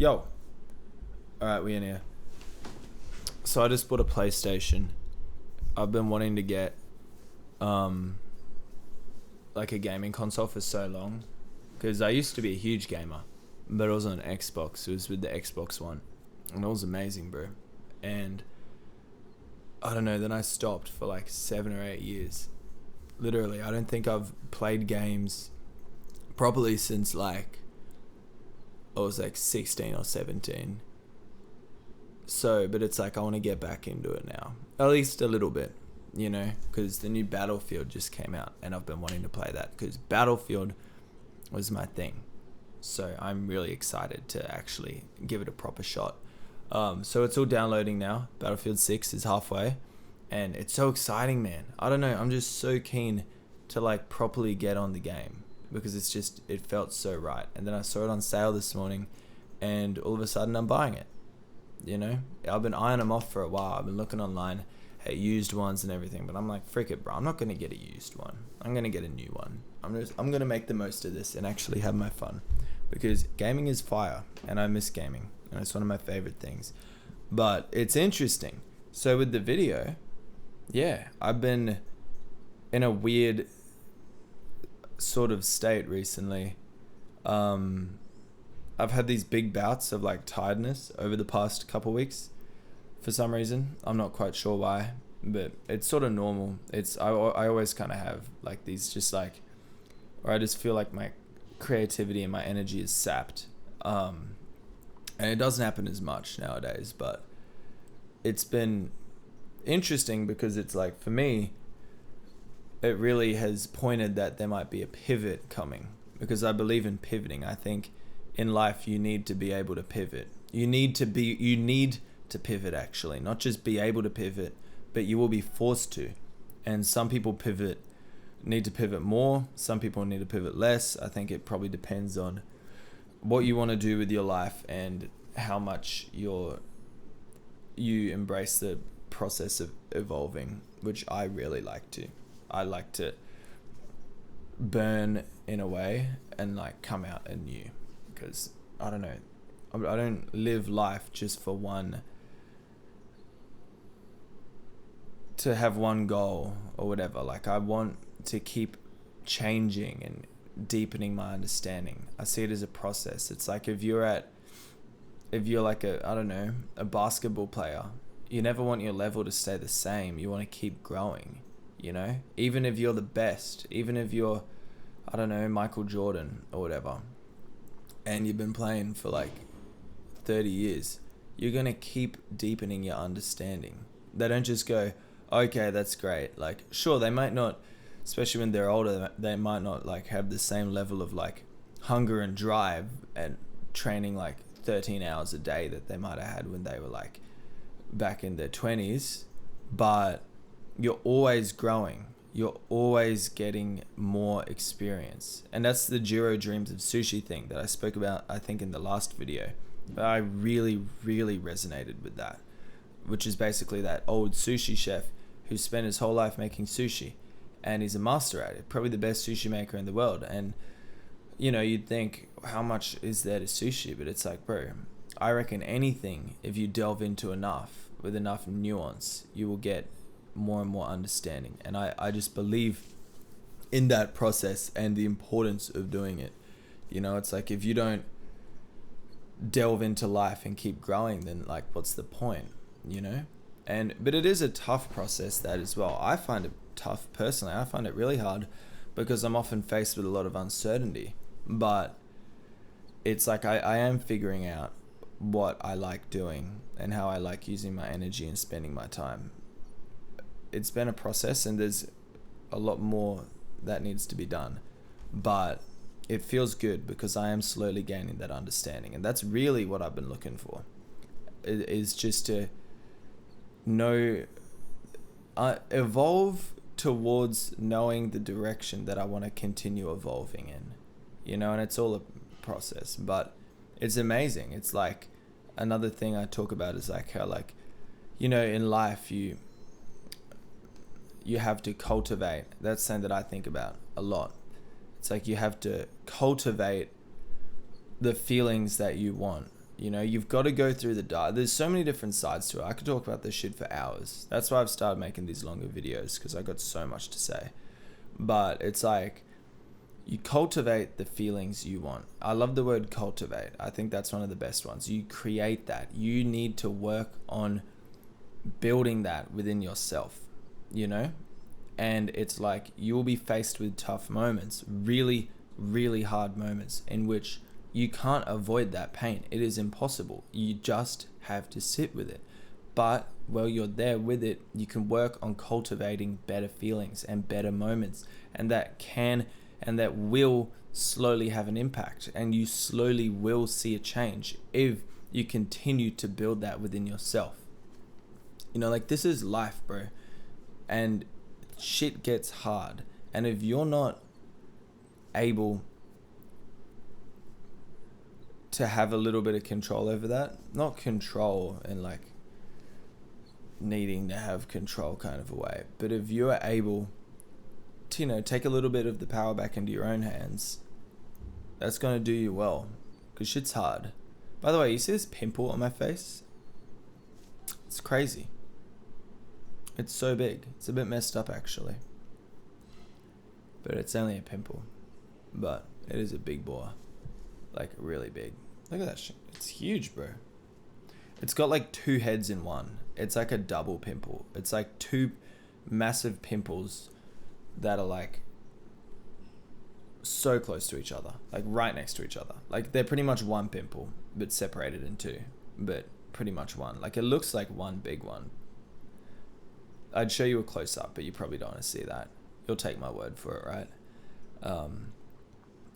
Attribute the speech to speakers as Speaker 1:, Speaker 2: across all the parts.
Speaker 1: Yo. Alright, we in here. So I just bought a PlayStation. I've been wanting to get like a gaming console for so long. Because I used to be a huge gamer. But it was on Xbox. It was with the Xbox One. And it was amazing, bro. And I don't know, then I stopped for like 7 or 8 years. Literally, I don't think I've played games properly since like I was like 16 or 17. So, but it's like I want to get back into it now. At least a little bit, you know, because the new Battlefield just came out and I've been wanting to play that because Battlefield was my thing. So I'm really excited to actually give it a proper shot. So it's all downloading now. Battlefield 6 is halfway and it's so exciting, man. I don't know. I'm just so keen to like properly get on the game because it felt so right. And then I saw it on sale this morning and all of a sudden I'm buying it. You know, I've been eyeing them off for a while. I've been looking online at used ones and everything, but I'm like, frick it, bro. I'm not going to get a used one. I'm going to get a new one. I'm going to make the most of this and actually have my fun because gaming is fire and I miss gaming and it's one of my favorite things. But it's interesting. So with the video, yeah, I've been in a weird sort of state recently. I've had these big bouts of like tiredness over the past couple weeks for some reason. I'm not quite sure why, but it's sort of normal. I always kind of have like these just like, or I just feel like my creativity and my energy is sapped. And it doesn't happen as much nowadays, but it's been interesting because it's like, for me, it really has pointed that there might be a pivot coming because I believe in pivoting. I think in life you need to be able to pivot. You need to pivot actually, not just be able to pivot, but you will be forced to. And some people need to pivot more, some people need to pivot less. I think it probably depends on what you want to do with your life and how much you embrace the process of evolving, which I really like to. I like to burn in a way and like come out anew. Because I don't know, I don't live life just for to have one goal or whatever. Like I want to keep changing and deepening my understanding. I see it as a process. It's like if you're like a basketball player, you never want your level to stay the same. You want to keep growing, you know, even if you're the best, even if you're, Michael Jordan or whatever, and you've been playing for like 30 years, you're going to keep deepening your understanding. They don't just go, okay, that's great. Like, sure, they might not, especially when they're older, they might not like have the same level of like hunger and drive and training like 13 hours a day that they might have had when they were like back in their 20s. But you're always growing. You're always getting more experience. And that's the Jiro Dreams of Sushi thing that I spoke about, I think, in the last video. But I really, really resonated with that, which is basically that old sushi chef who spent his whole life making sushi and he's a master at it, probably the best sushi maker in the world. And, you know, you'd think, how much is there to sushi? But it's like, bro, I reckon anything, if you delve into enough, with enough nuance, you will get more and more understanding. And I just believe in that process and the importance of doing it. You know, it's like if you don't delve into life and keep growing, then like what's the point, you know? But it is a tough process, that as well. I find it tough personally. I find it really hard because I'm often faced with a lot of uncertainty. But it's like I am figuring out what I like doing and how I like using my energy and spending my time. It's been a process and there's a lot more that needs to be done, but it feels good because I am slowly gaining that understanding. And that's really what I've been looking for, is just to know, evolve towards knowing the direction that I want to continue evolving in, you know. And it's all a process, but it's amazing. It's like another thing I talk about is like how, like, you know, in life you have to cultivate. That's something that I think about a lot. It's like you have to cultivate the feelings that you want. You know, you've got to go through the dark. There's so many different sides to it. I could talk about this shit for hours. That's why I've started making these longer videos, because I got so much to say. But it's like, you cultivate the feelings you want. I love the word cultivate. I think that's one of the best ones. You create that. You need to work on building that within yourself, you know? And it's like, you will be faced with tough moments, really, really hard moments in which you can't avoid that pain. It is impossible. You just have to sit with it. But while you're there with it, you can work on cultivating better feelings and better moments. And that will slowly have an impact. And you slowly will see a change if you continue to build that within yourself. You know, like, this is life, bro. And shit gets hard. And if you're not able to have a little bit of control over that, not control and like needing to have control kind of a way, but if you are able to, you know, take a little bit of the power back into your own hands, that's going to do you well, because shit's hard. By the way, you see this pimple on my face? It's crazy. It's so big. It's a bit messed up, actually. But it's only a pimple. But it is a big bore. Like, really big. Look at that shit. It's huge, bro. It's got like 2 heads in one. It's like a double pimple. It's like 2 massive pimples that are like so close to each other. Like right next to each other. Like, they're pretty much one pimple, but separated in 2. But pretty much one. Like, it looks like one big one. I'd show you a close up, but you probably don't want to see that. You'll take my word for it, right?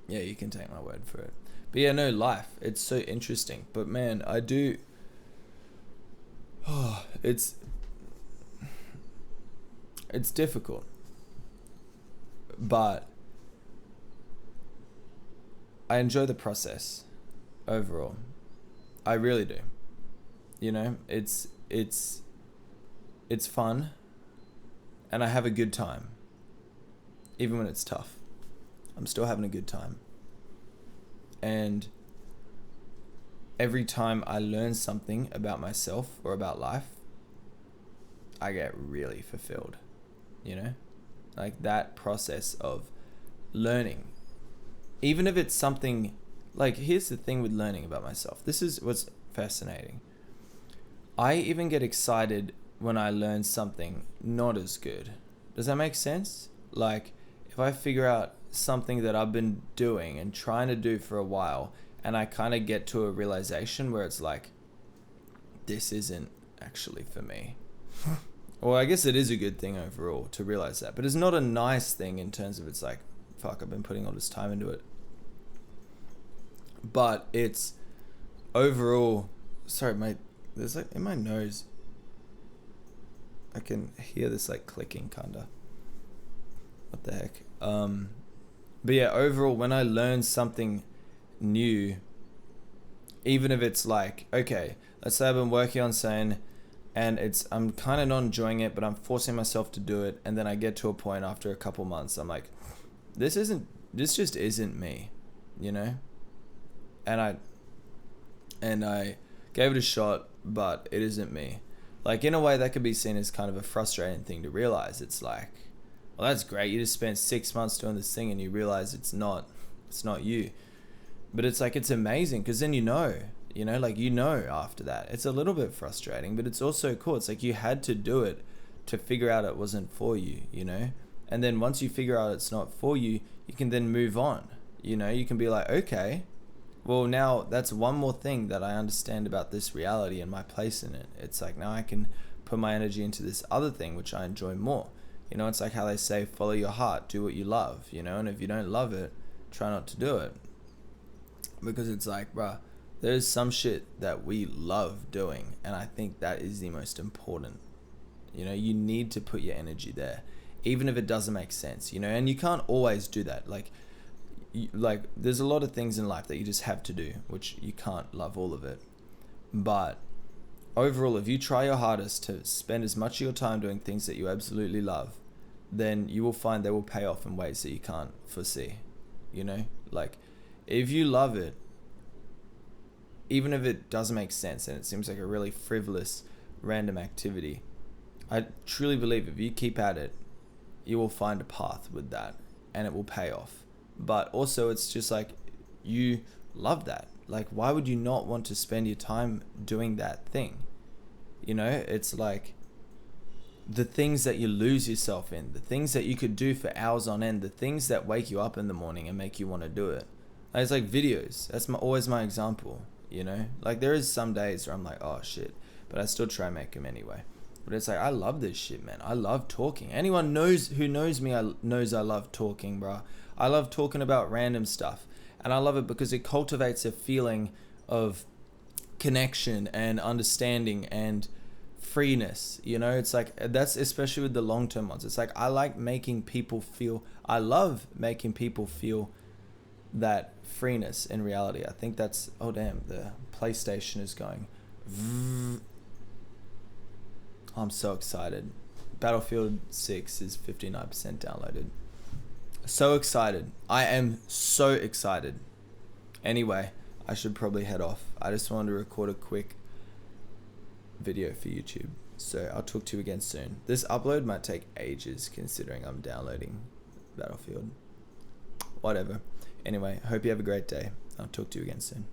Speaker 1: Yeah, you can take my word for it. But yeah, no, life. It's so interesting. But man, I do... Oh, it's difficult. But I enjoy the process overall. I really do. You know, it's fun. And I have a good time. Even when it's tough. I'm still having a good time. And every time I learn something about myself or about life, I get really fulfilled. You know? Like, that process of learning. Even if it's something... Like, here's the thing with learning about myself. This is what's fascinating. I even get excited when I learn something not as good. Does that make sense? Like, if I figure out something that I've been doing and trying to do for a while, and I kind of get to a realization where it's like, this isn't actually for me. Well, I guess it is a good thing overall to realize that, but it's not a nice thing in terms of, it's like, fuck, I've been putting all this time into it. But it's overall... Sorry, mate. There's like in my nose, I can hear this like clicking kinda. What the heck? But yeah, overall, when I learn something new, even if it's like, okay, let's say I've been working on saying, and I'm kind of not enjoying it, but I'm forcing myself to do it, and then I get to a point after a couple months, I'm like, this just isn't me, you know? And I gave it a shot, but it isn't me. Like, in a way, that could be seen as kind of a frustrating thing to realize. It's like, well, that's great. You just spent 6 months doing this thing and you realize it's not you. But it's like, it's amazing, because then you know, like, you know after that. It's a little bit frustrating, but it's also cool. It's like, you had to do it to figure out it wasn't for you, you know? And then once you figure out it's not for you, you can then move on. You know, you can be like, okay, well, now that's one more thing that I understand about this reality and my place in it. It's like, now I can put my energy into this other thing, which I enjoy more. You know, it's like how they say, follow your heart, do what you love, you know? And if you don't love it, try not to do it. Because it's like, bruh, there's some shit that we love doing. And I think that is the most important. You know, you need to put your energy there, even if it doesn't make sense, you know? And you can't always do that. Like, there's a lot of things in life that you just have to do, which you can't love all of it. But overall, if you try your hardest to spend as much of your time doing things that you absolutely love, then you will find they will pay off in ways that you can't foresee. You know, like, if you love it, even if it doesn't make sense and it seems like a really frivolous, random activity, I truly believe if you keep at it, you will find a path with that and it will pay off. But also it's just like, you love that. Like, why would you not want to spend your time doing that thing? You know, it's like the things that you lose yourself in, the things that you could do for hours on end, the things that wake you up in the morning and make you want to do it. Like, it's like videos. That's always my example, you know? Like, there is some days where I'm like, oh shit, but I still try and make them anyway. But it's like, I love this shit, man. I love talking. Anyone who knows me knows I love talking, bro. I love talking about random stuff. And I love it because it cultivates a feeling of connection and understanding and freeness. You know, it's like, that's especially with the long-term ones. It's like, I love making people feel that freeness in reality. I think that's, oh damn, the PlayStation is going. I'm so excited. Battlefield 6 is 59% downloaded. So excited. I am so excited. Anyway, I should probably head off. I just wanted to record a quick video for YouTube. So I'll talk to you again soon. This upload might take ages considering I'm downloading Battlefield. Whatever. Anyway, hope you have a great day. I'll talk to you again soon.